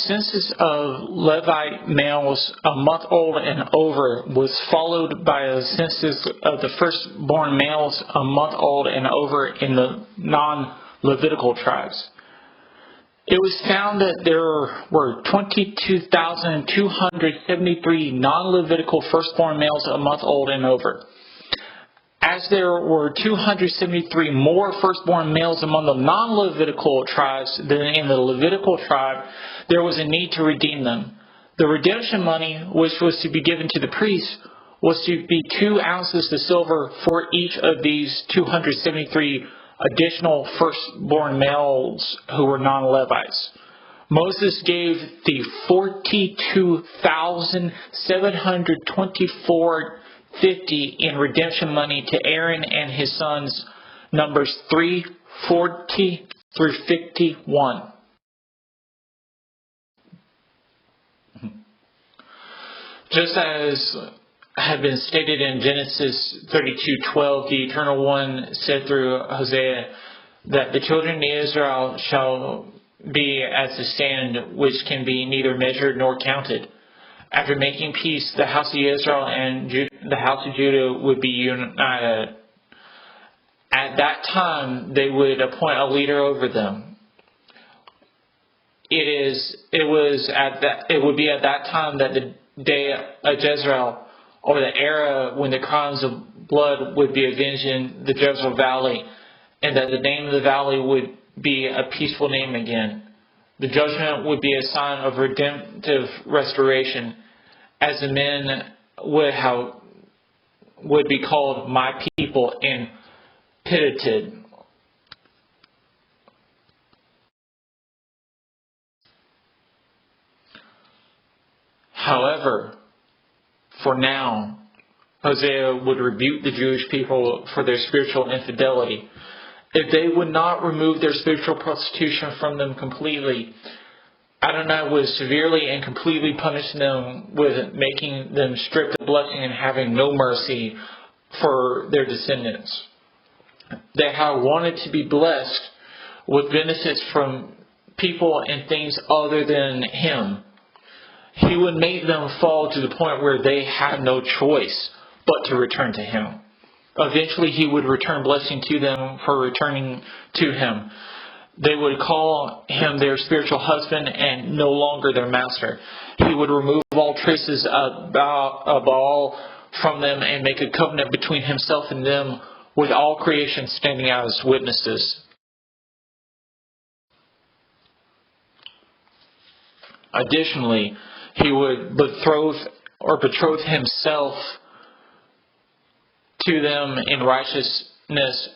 census of Levite males a month old and over was followed by a census of the firstborn males a month old and over in the non-Levitical tribes. It was found that there were 22,273 non-Levitical firstborn males a month old and over. As there were 273 more firstborn males among the non-Levitical tribes than in the Levitical tribe, there was a need to redeem them. The redemption money, which was to be given to the priests, was to be 2 ounces of silver for each of these 273 additional firstborn males who were non-Levites. Moses gave the 42,724.50 in redemption money to Aaron and his sons, Numbers 3:40 through 51. Just as had been stated in Genesis 32:12, the Eternal One said through Hosea that the children of Israel shall be as the sand which can be neither measured nor counted. After making peace, the house of Israel and the house of Judah would be united. At that time, they would appoint a leader over them. It would be at that time that the day of Jezreel, or the era when the crimes of blood would be avenged in the Jezreel Valley, and that the name of the valley would be a peaceful name again. The judgment would be a sign of redemptive restoration, as the men would be called my people and pitied. However, for now, Hosea would rebuke the Jewish people for their spiritual infidelity. If they would not remove their spiritual prostitution from them completely, Adonai would severely and completely punish them with making them stripped of blessing and having no mercy for their descendants. They had wanted to be blessed with benefits from people and things other than Him. He would make them fall to the point where they had no choice but to return to Him. Eventually, He would return blessing to them for returning to Him. They would call Him their spiritual husband and no longer their master. He would remove all traces of Baal from them and make a covenant between Himself and them, with all creation standing out as witnesses. Additionally, He would betroth Himself to them in righteousness,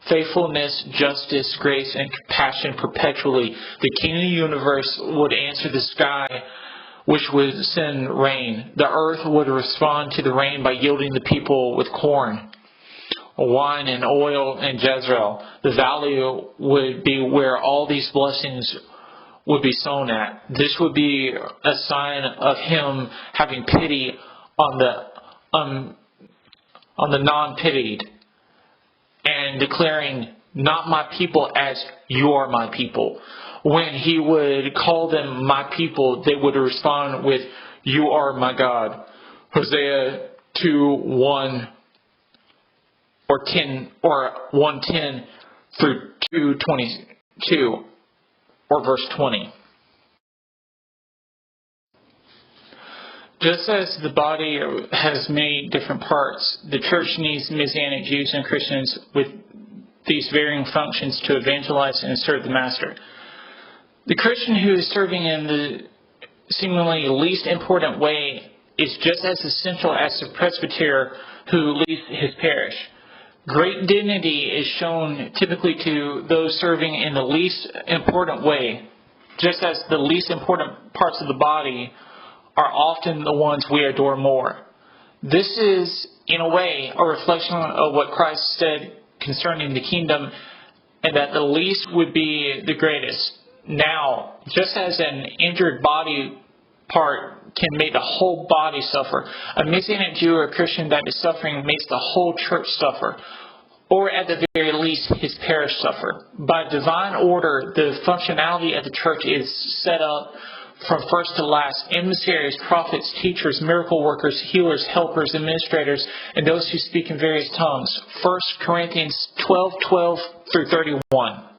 faithfulness, justice, grace, and compassion perpetually. The King of the universe would answer the sky, which would send rain. The earth would respond to the rain by yielding the people with corn, wine, and oil in Jezreel. The valley would be where all these blessings would be sown at. This would be a sign of Him having pity on the non-pitied, and declaring, not my people as you are my people. When He would call them my people, they would respond with, you are my God. Hosea 2:1 or 10 or 1:10 through 2:22 or verse 20. Just as the body has many different parts, the church needs Messianic Jews and Christians with these varying functions to evangelize and serve the Master. The Christian who is serving in the seemingly least important way is just as essential as the presbyter who leads his parish. Great dignity is shown typically to those serving in the least important way, just as the least important parts of the body are often the ones we adore more. This is, in a way, a reflection of what Christ said concerning the kingdom, and that the least would be the greatest. Now, just as an injured body part can make the whole body suffer, a Messianic Jew or Christian that is suffering makes the whole church suffer. or at the very least, his parish suffer. By divine order, the functionality of the church is set up from first to last. Emissaries, prophets, teachers, miracle workers, healers, helpers, administrators, and those who speak in various tongues. 1 Corinthians 12:12 through 31.